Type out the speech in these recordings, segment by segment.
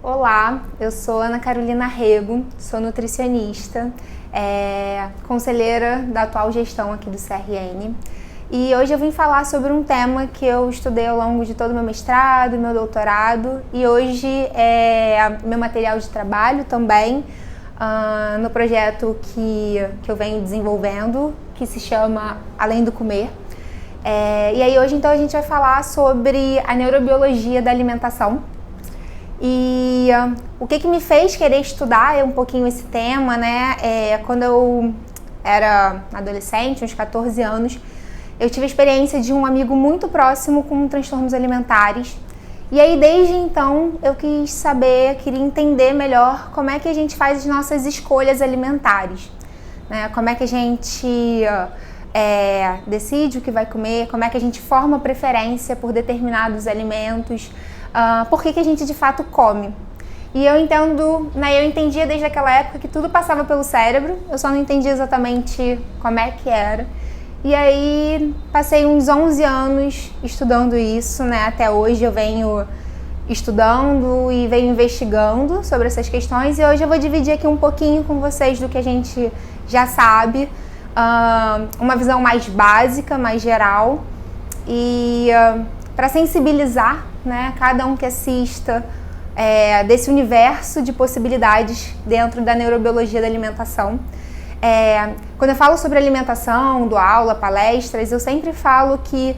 Olá, eu sou Ana Carolina Rego, sou nutricionista, conselheira da atual gestão aqui do CRN. E hoje eu vim falar sobre um tema que eu estudei ao longo de todo o meu mestrado, meu doutorado, e hoje é meu material de trabalho também, no projeto que eu venho desenvolvendo, que se chama Além do Comer. E aí hoje então a gente vai falar sobre a neurobiologia da alimentação. E o que me fez querer estudar um pouquinho esse tema, né? Quando eu era adolescente, uns 14 anos, eu tive a experiência de um amigo muito próximo com transtornos alimentares. E aí, desde então, eu queria entender melhor como é que a gente faz as nossas escolhas alimentares, né? Como é que a gente decide o que vai comer, como é que a gente forma preferência por determinados alimentos, por que a gente de fato come. E eu entendia desde aquela época que tudo passava pelo cérebro, eu só não entendia exatamente como é que era. E aí passei uns 11 anos estudando isso, né? Até hoje eu venho estudando e venho investigando sobre essas questões, e hoje eu vou dividir aqui um pouquinho com vocês do que a gente já sabe, uma visão mais básica, mais geral, e para sensibilizar, né, cada um que assista desse universo de possibilidades dentro da neurobiologia da alimentação. Quando eu falo sobre alimentação, dou aula, palestras, eu sempre falo que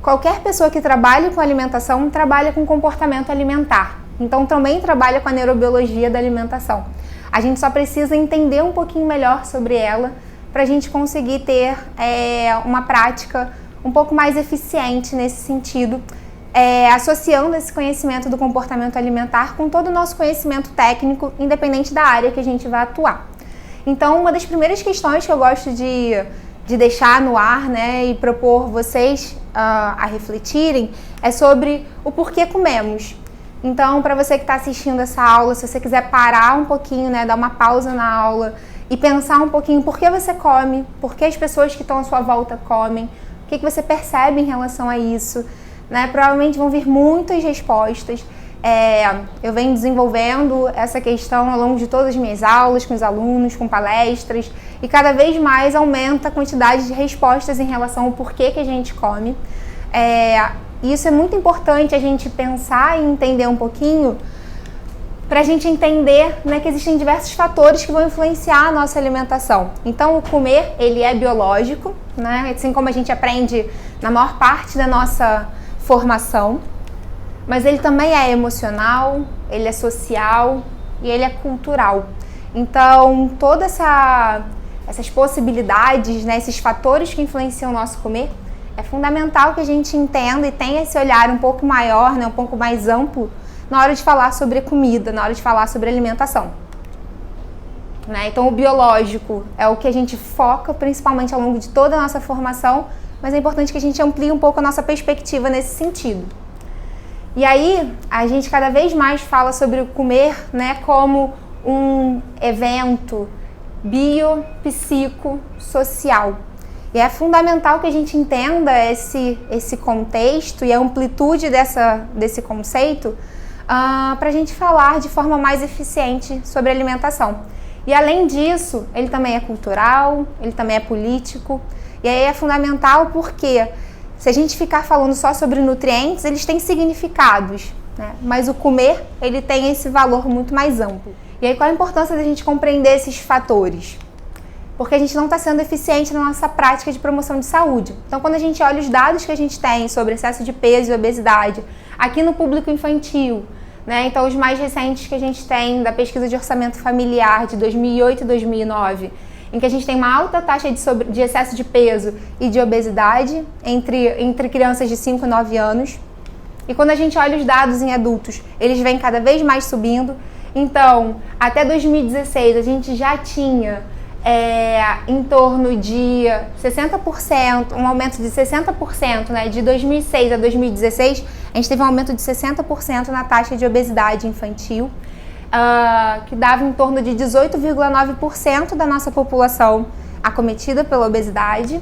qualquer pessoa que trabalhe com alimentação trabalha com comportamento alimentar. Então também trabalha com a neurobiologia da alimentação. A gente só precisa entender um pouquinho melhor sobre ela para a gente conseguir ter uma prática um pouco mais eficiente nesse sentido, associando esse conhecimento do comportamento alimentar com todo o nosso conhecimento técnico, independente da área que a gente vai atuar. Então, uma das primeiras questões que eu gosto de deixar no ar, né, e propor vocês a refletirem, é sobre o porquê comemos. Então, para você que está assistindo essa aula, se você quiser parar um pouquinho, né, dar uma pausa na aula e pensar um pouquinho por que você come, por que as pessoas que estão à sua volta comem, o que você percebe em relação a isso, né? Provavelmente vão vir muitas respostas. Eu venho desenvolvendo essa questão ao longo de todas as minhas aulas, com os alunos, com palestras, e cada vez mais aumenta a quantidade de respostas em relação ao porquê que a gente come. Isso é muito importante a gente pensar e entender um pouquinho, para a gente entender, né, que existem diversos fatores que vão influenciar a nossa alimentação. Então, o comer, ele é biológico, né, assim como a gente aprende na maior parte da nossa formação, mas ele também é emocional, ele é social e ele é cultural. Então, todas essas possibilidades, né, esses fatores que influenciam o nosso comer, é fundamental que a gente entenda e tenha esse olhar um pouco maior, né, um pouco mais amplo, na hora de falar sobre comida, na hora de falar sobre alimentação. Né? Então, o biológico é o que a gente foca, principalmente ao longo de toda a nossa formação, mas é importante que a gente amplie um pouco a nossa perspectiva nesse sentido. E aí, a gente cada vez mais fala sobre o comer, né, como um evento biopsicossocial. E é fundamental que a gente entenda esse contexto e a amplitude desse conceito, para a gente falar de forma mais eficiente sobre alimentação. E além disso, ele também é cultural, ele também é político, e aí é fundamental porque se a gente ficar falando só sobre nutrientes, eles têm significados, né? Mas o comer, ele tem esse valor muito mais amplo. E aí qual a importância da gente compreender esses fatores? Porque a gente não está sendo eficiente na nossa prática de promoção de saúde. Então, quando a gente olha os dados que a gente tem sobre excesso de peso e obesidade, aqui no público infantil, né? Então, os mais recentes que a gente tem da pesquisa de orçamento familiar de 2008 e 2009, em que a gente tem uma alta taxa de excesso de peso e de obesidade entre crianças de 5 e 9 anos. E quando a gente olha os dados em adultos, eles vêm cada vez mais subindo. Então, até 2016, a gente já tinha em torno de 60%, um aumento de 60%, né? De 2006 a 2016, a gente teve um aumento de 60% na taxa de obesidade infantil, que dava em torno de 18,9% da nossa população acometida pela obesidade.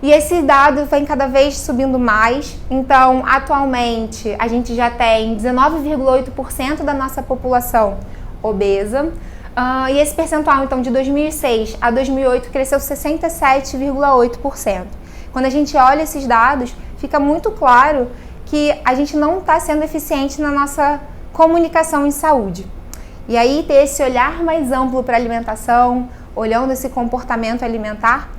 E esse dado vem cada vez subindo mais. Então, atualmente, a gente já tem 19,8% da nossa população obesa. E esse percentual, então, de 2006 a 2008, cresceu 67,8%. Quando a gente olha esses dados, fica muito claro que a gente não está sendo eficiente na nossa comunicação em saúde. E aí, ter esse olhar mais amplo para a alimentação, olhando esse comportamento alimentar,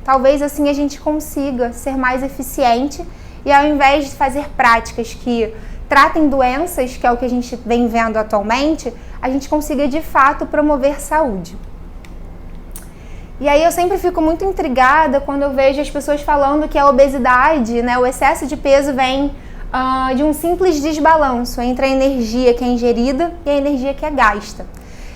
talvez assim a gente consiga ser mais eficiente e, ao invés de fazer práticas que tratem doenças, que é o que a gente vem vendo atualmente, a gente consiga de fato promover saúde. E aí eu sempre fico muito intrigada quando eu vejo as pessoas falando que a obesidade, né, o excesso de peso vem de um simples desbalanço entre a energia que é ingerida e a energia que é gasta.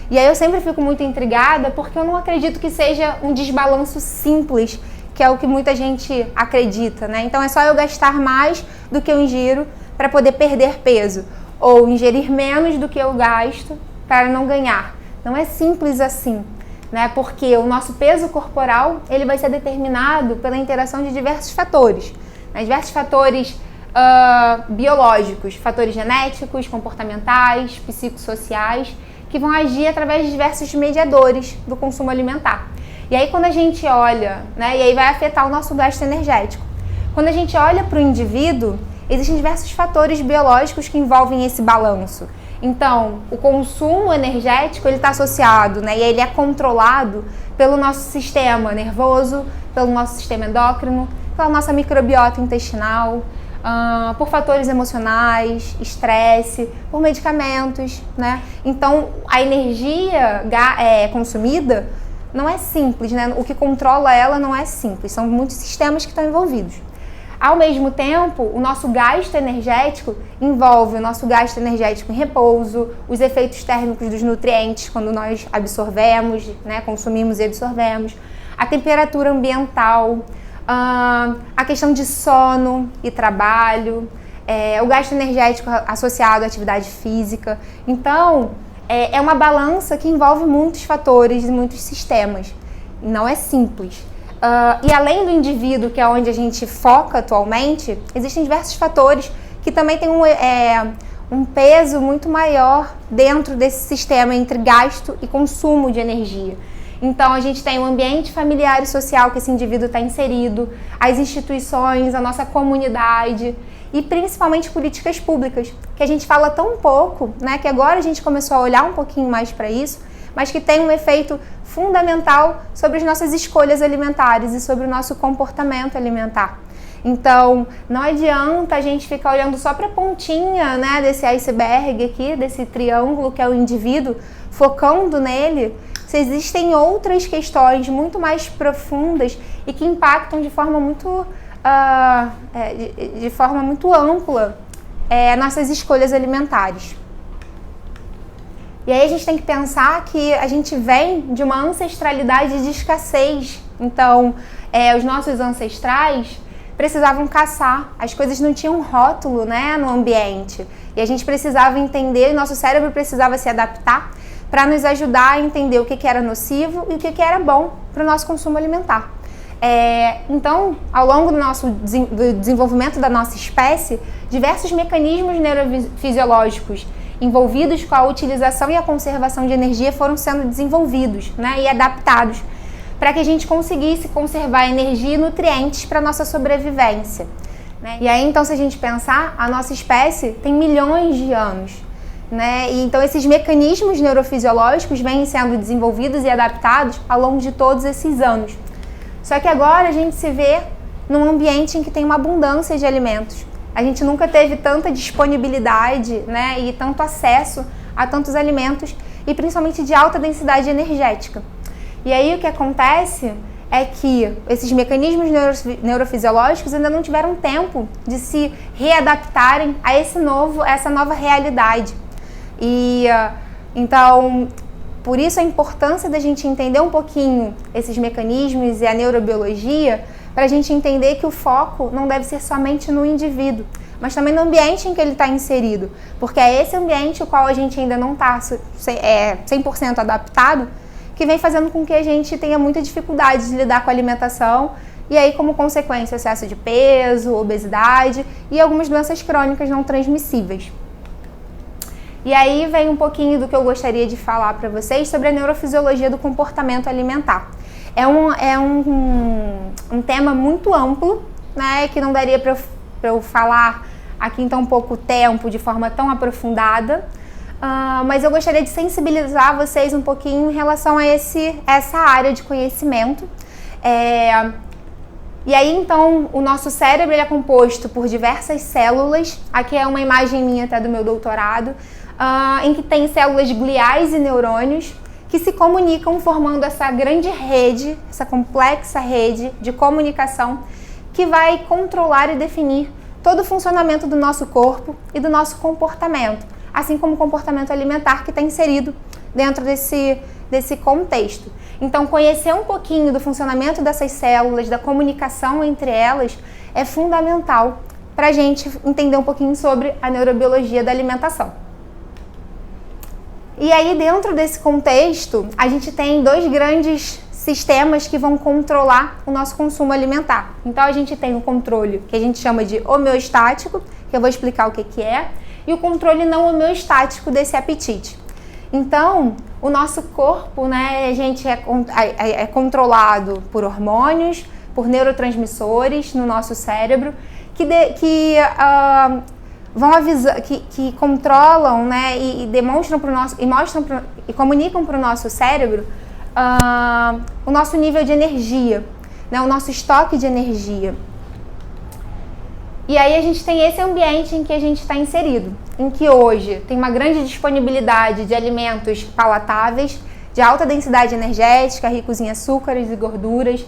E aí eu sempre fico muito intrigada porque eu não acredito que seja um desbalanço simples, que é o que muita gente acredita, né? Então é só eu gastar mais do que eu ingiro para poder perder peso, ou ingerir menos do que eu gasto para não ganhar. Não é simples assim, né? Porque o nosso peso corporal ele vai ser determinado pela interação de diversos fatores, né? Diversos fatores biológicos, fatores genéticos, comportamentais, psicossociais, que vão agir através de diversos mediadores do consumo alimentar. E aí quando a gente olha, né, e aí vai afetar o nosso gasto energético. Quando a gente olha para o indivíduo, existem diversos fatores biológicos que envolvem esse balanço. Então, o consumo energético ele está associado, né, e ele é controlado pelo nosso sistema nervoso, pelo nosso sistema endócrino, pela nossa microbiota intestinal, por fatores emocionais, estresse, por medicamentos, né? Então, a energia consumida não é simples, né? O que controla ela não é simples, são muitos sistemas que estão envolvidos. Ao mesmo tempo, o nosso gasto energético envolve o nosso gasto energético em repouso, os efeitos térmicos dos nutrientes quando nós absorvemos, né? Consumimos e absorvemos, a temperatura ambiental, a questão de sono e trabalho, o gasto energético associado à atividade física. Então, é uma balança que envolve muitos fatores e muitos sistemas. Não é simples. E além do indivíduo, que é onde a gente foca atualmente, existem diversos fatores que também têm um peso muito maior dentro desse sistema entre gasto e consumo de energia. Então, a gente tem o ambiente familiar e social que esse indivíduo está inserido, as instituições, a nossa comunidade e principalmente políticas públicas, que a gente fala tão pouco, né, que agora a gente começou a olhar um pouquinho mais para isso, mas que tem um efeito fundamental sobre as nossas escolhas alimentares e sobre o nosso comportamento alimentar. Então, não adianta a gente ficar olhando só para a pontinha, né, desse iceberg aqui, desse triângulo que é o indivíduo, focando nele, se existem outras questões muito mais profundas e que impactam de forma muito, ampla nossas escolhas alimentares. E aí a gente tem que pensar que a gente vem de uma ancestralidade de escassez. Então, os nossos ancestrais precisavam caçar, as coisas não tinham rótulo, né, no ambiente. E a gente precisava entender, nosso cérebro precisava se adaptar para nos ajudar a entender o que era nocivo e o que era bom para o nosso consumo alimentar. Então, ao longo do desenvolvimento da nossa espécie, diversos mecanismos neurofisiológicos envolvidos com a utilização e a conservação de energia foram sendo desenvolvidos, né, e adaptados para que a gente conseguisse conservar energia e nutrientes para a nossa sobrevivência, né? E aí, então, se a gente pensar, a nossa espécie tem milhões de anos, né? E então esses mecanismos neurofisiológicos vêm sendo desenvolvidos e adaptados ao longo de todos esses anos. Só que agora a gente se vê num ambiente em que tem uma abundância de alimentos. A gente nunca teve tanta disponibilidade, né, e tanto acesso a tantos alimentos e principalmente de alta densidade energética. E aí o que acontece é que esses mecanismos neurofisiológicos ainda não tiveram tempo de se readaptarem a essa nova realidade. E então, por isso a importância da gente entender um pouquinho esses mecanismos e a neurobiologia, para a gente entender que o foco não deve ser somente no indivíduo, mas também no ambiente em que ele está inserido, porque é esse ambiente o qual a gente ainda não está 100% adaptado, que vem fazendo com que a gente tenha muita dificuldade de lidar com a alimentação e aí como consequência excesso de peso, obesidade e algumas doenças crônicas não transmissíveis. E aí vem um pouquinho do que eu gostaria de falar para vocês sobre a neurofisiologia do comportamento alimentar. É um tema muito amplo, né, que não daria para eu falar aqui em tão pouco tempo, de forma tão aprofundada, mas eu gostaria de sensibilizar vocês um pouquinho em relação a essa área de conhecimento. E aí, então, o nosso cérebro ele é composto por diversas células. Aqui é uma imagem minha até do meu doutorado, em que tem células gliais e neurônios que se comunicam formando essa grande rede, essa complexa rede de comunicação que vai controlar e definir todo o funcionamento do nosso corpo e do nosso comportamento, assim como o comportamento alimentar que está inserido dentro desse contexto. Então, conhecer um pouquinho do funcionamento dessas células, da comunicação entre elas, é fundamental para a gente entender um pouquinho sobre a neurobiologia da alimentação. E aí, dentro desse contexto, a gente tem dois grandes sistemas que vão controlar o nosso consumo alimentar. Então, a gente tem o controle que a gente chama de homeostático, que eu vou explicar o que é, e o controle não homeostático desse apetite. Então, o nosso corpo, né, a gente é controlado por hormônios, por neurotransmissores no nosso cérebro, vão avisar, que controlam, né, e demonstram para o nosso, e comunicam para o nosso cérebro o nosso nível de energia, né, o nosso estoque de energia. E aí a gente tem esse ambiente em que a gente está inserido, em que hoje tem uma grande disponibilidade de alimentos palatáveis, de alta densidade energética, ricos em açúcares e gorduras,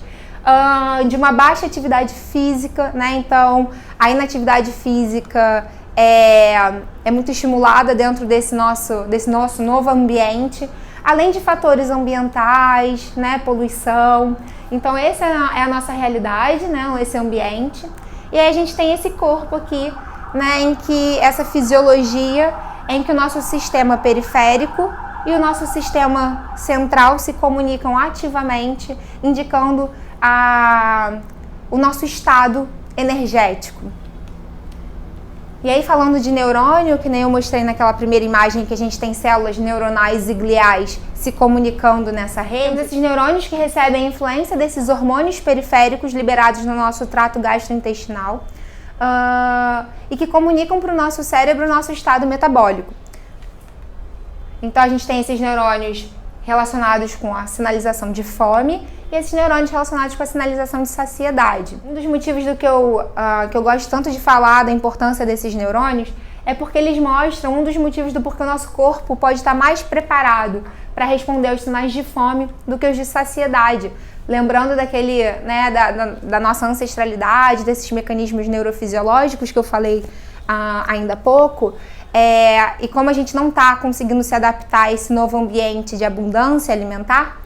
de uma baixa atividade física, né? Então a inatividade física é muito estimulada dentro desse nosso novo ambiente, além de fatores ambientais, né, poluição. Então essa é a nossa realidade, né, esse ambiente. E aí a gente tem esse corpo aqui, né, em que essa fisiologia, em que o nosso sistema periférico e o nosso sistema central se comunicam ativamente, indicando o nosso estado energético. E aí, falando de neurônio, que nem eu mostrei naquela primeira imagem, que a gente tem células neuronais e gliais se comunicando nessa rede, esses neurônios que recebem a influência desses hormônios periféricos liberados no nosso trato gastrointestinal e que comunicam para o nosso cérebro o nosso estado metabólico. Então, a gente tem esses neurônios relacionados com a sinalização de fome e esses neurônios relacionados com a sinalização de saciedade. Um dos motivos do que eu gosto tanto de falar da importância desses neurônios é porque eles mostram um dos motivos do porquê o nosso corpo pode estar mais preparado para responder aos sinais de fome do que os de saciedade. Lembrando da nossa ancestralidade, desses mecanismos neurofisiológicos que eu falei ainda há pouco, e como a gente não está conseguindo se adaptar a esse novo ambiente de abundância alimentar,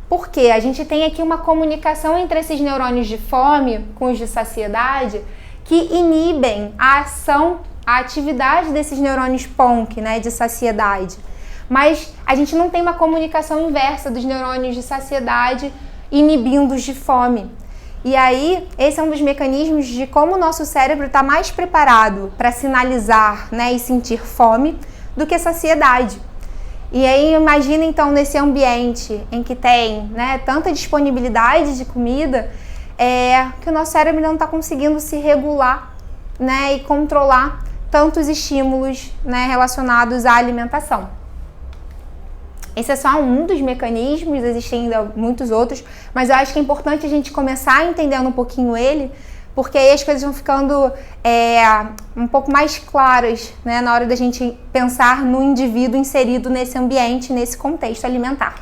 porque a gente tem aqui uma comunicação entre esses neurônios de fome com os de saciedade que inibem a ação, a atividade desses neurônios PONC, né, de saciedade. Mas a gente não tem uma comunicação inversa dos neurônios de saciedade inibindo os de fome. E aí, esse é um dos mecanismos de como o nosso cérebro está mais preparado para sinalizar, né, e sentir fome do que saciedade. E aí, imagina então nesse ambiente em que tem, né, tanta disponibilidade de comida, que o nosso cérebro não está conseguindo se regular, né, e controlar tantos estímulos, né, relacionados à alimentação. Esse é só um dos mecanismos, existem ainda muitos outros, mas eu acho que é importante a gente começar entendendo um pouquinho ele, porque aí as coisas vão ficando um pouco mais claras, né, na hora da gente pensar no indivíduo inserido nesse ambiente, nesse contexto alimentar.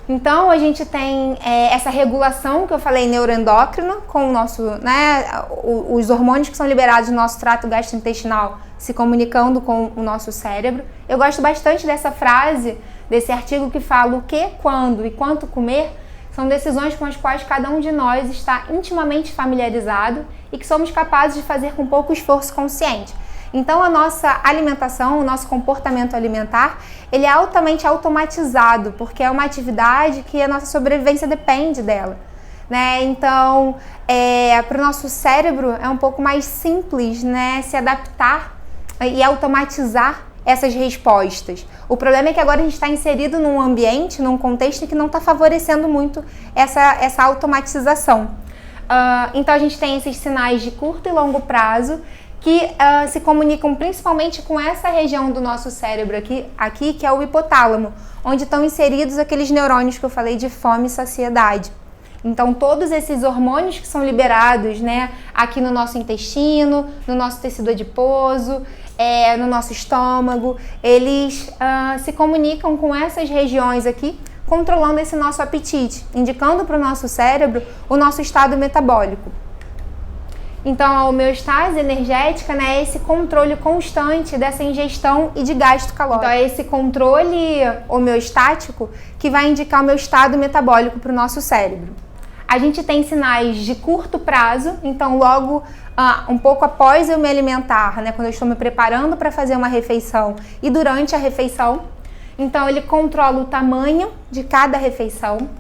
Então, a gente tem essa regulação que eu falei neuroendócrina, com o nosso, né, os hormônios que são liberados no nosso trato gastrointestinal se comunicando com o nosso cérebro. Eu gosto bastante dessa frase, desse artigo que fala o que, quando e quanto comer são decisões com as quais cada um de nós está intimamente familiarizado e que somos capazes de fazer com pouco esforço consciente. Então, a nossa alimentação, o nosso comportamento alimentar, ele é altamente automatizado, porque é uma atividade que a nossa sobrevivência depende dela. né? Então, para o nosso cérebro é um pouco mais simples, né, se adaptar e automatizar essas respostas. O problema é que agora a gente está inserido num ambiente, num contexto que não está favorecendo muito essa automatização. Então a gente tem esses sinais de curto e longo prazo que se comunicam principalmente com essa região do nosso cérebro aqui, que é o hipotálamo, onde estão inseridos aqueles neurônios que eu falei de fome e saciedade. Então todos esses hormônios que são liberados, né, aqui no nosso intestino, no nosso tecido adiposo, no nosso estômago, eles se comunicam com essas regiões aqui, controlando esse nosso apetite, indicando para o nosso cérebro o nosso estado metabólico. Então a homeostase energética, né, é esse controle constante dessa ingestão e de gasto calórico. Então é esse controle homeostático que vai indicar o meu estado metabólico para o nosso cérebro. A gente tem sinais de curto prazo, então logo um pouco após eu me alimentar, né, quando eu estou me preparando para fazer uma refeição e durante a refeição. Então ele controla o tamanho de cada refeição.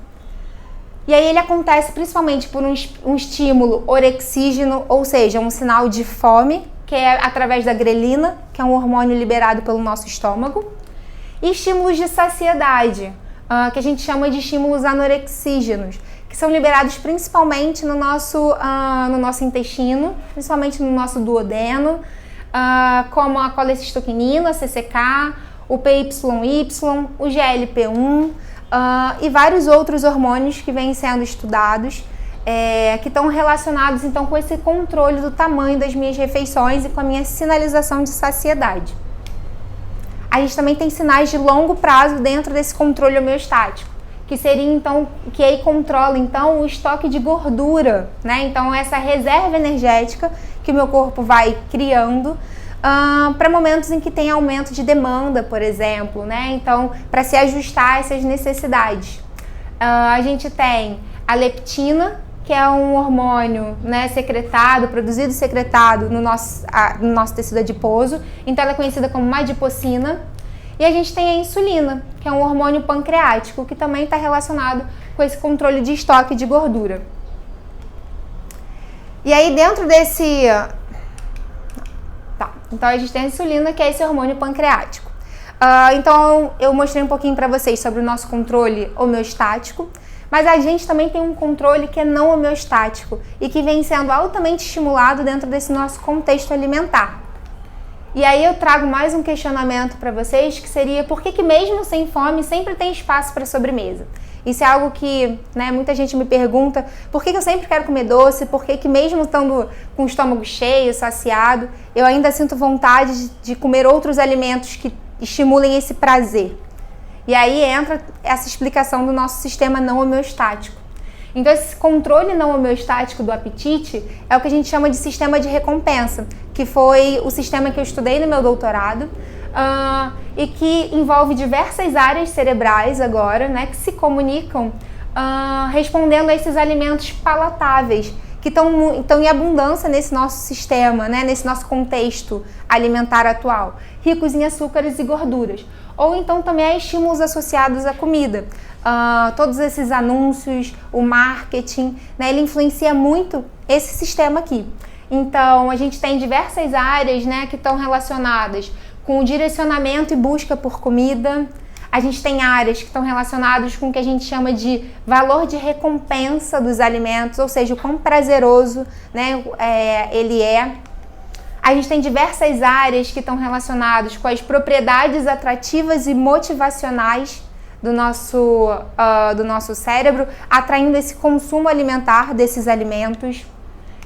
E aí ele acontece principalmente por um estímulo orexígeno, ou seja, um sinal de fome, que é através da grelina, que é um hormônio liberado pelo nosso estômago. E estímulos de saciedade, que a gente chama de estímulos anorexígenos, que são liberados principalmente no nosso intestino, principalmente no nosso duodeno, como a colecistoquinina, CCK, o PYY, o GLP-1 e vários outros hormônios que vêm sendo estudados, que estão relacionados então com esse controle do tamanho das minhas refeições e com a minha sinalização de saciedade. A gente também tem sinais de longo prazo dentro desse controle homeostático, que seria então, que aí controla então o estoque de gordura, né? Então essa reserva energética que o meu corpo vai criando para momentos em que tem aumento de demanda, por exemplo, né? Então, para se ajustar a essas necessidades. A gente tem a leptina, que é um hormônio, né, produzido e secretado no nosso tecido adiposo, então ela é conhecida como adipocina. E a gente tem a insulina, que é um hormônio pancreático, que também está relacionado com esse controle de estoque de gordura. E aí dentro desse... Então a gente tem a insulina, que é esse hormônio pancreático. Então eu mostrei um pouquinho para vocês sobre o nosso controle homeostático, mas a gente também tem um controle que é não homeostático e que vem sendo altamente estimulado dentro desse nosso contexto alimentar. E aí eu trago mais um questionamento para vocês, que seria por que mesmo sem fome sempre tem espaço para sobremesa? Isso é algo que, né, muita gente me pergunta, por que eu sempre quero comer doce, por que mesmo estando com o estômago cheio, saciado, eu ainda sinto vontade de comer outros alimentos que estimulem esse prazer? E aí entra essa explicação do nosso sistema não homeostático. Então esse controle não homeostático do apetite é o que a gente chama de sistema de recompensa, que foi o sistema que eu estudei no meu doutorado, e que envolve diversas áreas cerebrais agora, né, que se comunicam respondendo a esses alimentos palatáveis, que estão em abundância nesse nosso sistema, né, nesse nosso contexto alimentar atual, ricos em açúcares e gorduras. Ou então também há estímulos associados à comida. Todos esses anúncios, o marketing, né, ele influencia muito esse sistema aqui. Então a gente tem diversas áreas, né, que estão relacionadas com o direcionamento e busca por comida. A gente tem áreas que estão relacionadas com o que a gente chama de valor de recompensa dos alimentos, ou seja, o quão prazeroso, né, ele é. A gente tem diversas áreas que estão relacionadas com as propriedades atrativas e motivacionais do nosso cérebro, atraindo esse consumo alimentar desses alimentos.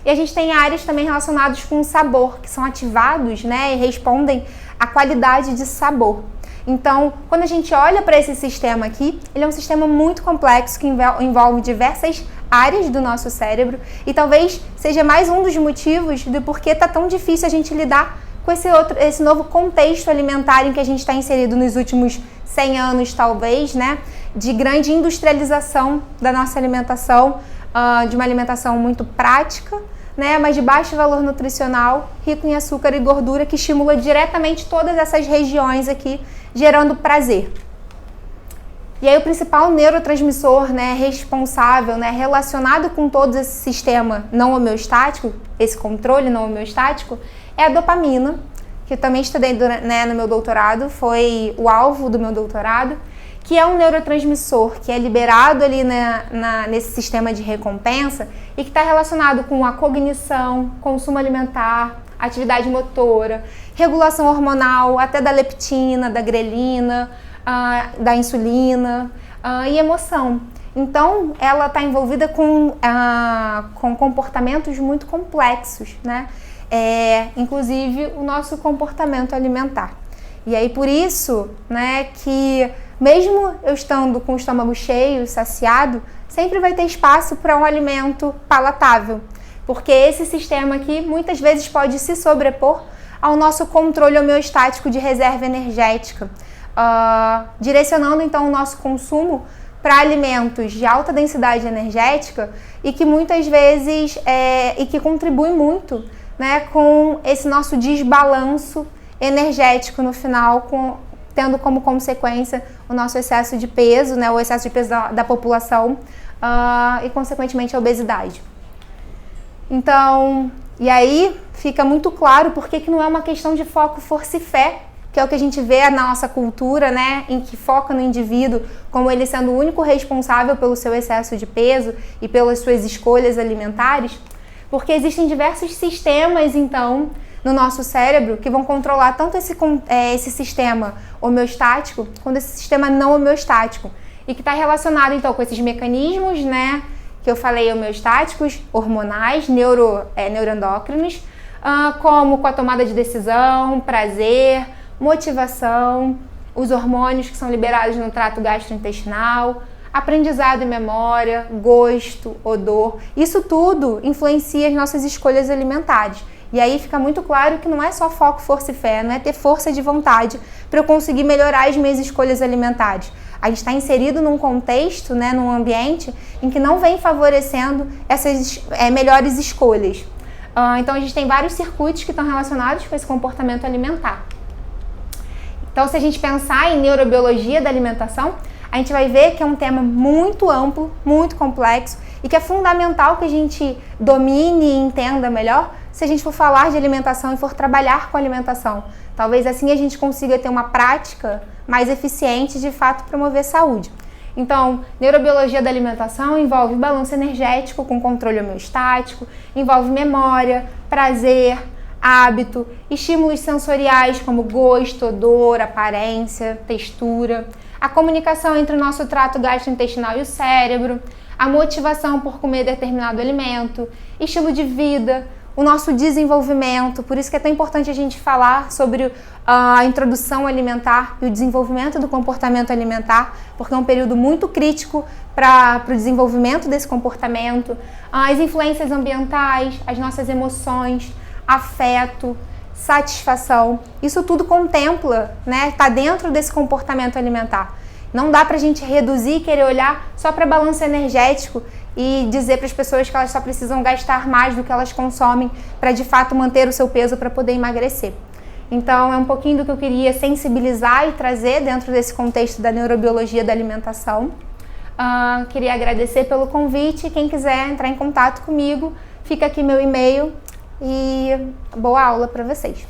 E a gente tem áreas também relacionadas com o sabor, que são ativados, né, e respondem à qualidade de sabor. Então, quando a gente olha para esse sistema aqui, ele é um sistema muito complexo que envolve diversas áreas do nosso cérebro e talvez seja mais um dos motivos do porquê está tão difícil a gente lidar com esse novo contexto alimentar em que a gente está inserido nos últimos 100 anos, talvez, né, de grande industrialização da nossa alimentação, de uma alimentação muito prática, né, mas de baixo valor nutricional, rico em açúcar e gordura, que estimula diretamente todas essas regiões aqui, gerando prazer. E aí o principal neurotransmissor, né, responsável, né, relacionado com todo esse sistema não homeostático, esse controle não homeostático, é a dopamina, que eu também estudei, né, no meu doutorado, foi o alvo do meu doutorado, que é um neurotransmissor que é liberado ali nesse sistema de recompensa e que está relacionado com a cognição, consumo alimentar, atividade motora, regulação hormonal, até da leptina, da grelina, da insulina e emoção. Então, ela está envolvida com comportamentos muito complexos, né? Inclusive o nosso comportamento alimentar. E aí, por isso, né, que mesmo eu estando com o estômago cheio, saciado, sempre vai ter espaço para um alimento palatável. Porque esse sistema aqui muitas vezes pode se sobrepor ao nosso controle homeostático de reserva energética, direcionando então o nosso consumo para alimentos de alta densidade energética e que muitas vezes e que contribui muito, né, com esse nosso desbalanço energético no final, tendo como consequência o nosso excesso de peso, né, o excesso de peso da população e consequentemente a obesidade. Então, e aí fica muito claro porque que não é uma questão de foco, força e fé, que é o que a gente vê na nossa cultura, né, em que foca no indivíduo como ele sendo o único responsável pelo seu excesso de peso e pelas suas escolhas alimentares, porque existem diversos sistemas, então, no nosso cérebro que vão controlar tanto esse sistema homeostático quanto esse sistema não homeostático e que está relacionado, então, com esses mecanismos, né, que eu falei, homeostáticos, hormonais, neuroendócrinos, como com a tomada de decisão, prazer, motivação, os hormônios que são liberados no trato gastrointestinal, aprendizado e memória, gosto, odor. Isso tudo influencia as nossas escolhas alimentares. E aí fica muito claro que não é só foco, força e fé, não é ter força de vontade para eu conseguir melhorar as minhas escolhas alimentares. A gente está inserido num contexto, né, num ambiente em que não vem favorecendo essas melhores escolhas. Então a gente tem vários circuitos que estão relacionados com esse comportamento alimentar. Então, se a gente pensar em neurobiologia da alimentação, a gente vai ver que é um tema muito amplo, muito complexo e que é fundamental que a gente domine e entenda melhor se a gente for falar de alimentação e for trabalhar com alimentação. Talvez assim a gente consiga ter uma prática mais eficiente e de fato promover saúde. Então, neurobiologia da alimentação envolve balanço energético com controle homeostático, envolve memória, prazer, hábito, estímulos sensoriais como gosto, odor, aparência, textura, a comunicação entre o nosso trato gastrointestinal e o cérebro, a motivação por comer determinado alimento, estilo de vida, o nosso desenvolvimento. Por isso que é tão importante a gente falar sobre a introdução alimentar e o desenvolvimento do comportamento alimentar, porque é um período muito crítico para o desenvolvimento desse comportamento, as influências ambientais, as nossas emoções, afeto, satisfação, isso tudo contempla, né? Está dentro desse comportamento alimentar. Não dá para a gente reduzir e querer olhar só para balanço energético e dizer para as pessoas que elas só precisam gastar mais do que elas consomem para de fato manter o seu peso para poder emagrecer. Então é um pouquinho do que eu queria sensibilizar e trazer dentro desse contexto da neurobiologia da alimentação. Queria agradecer pelo convite. Quem quiser entrar em contato comigo, fica aqui meu e-mail. E boa aula para vocês!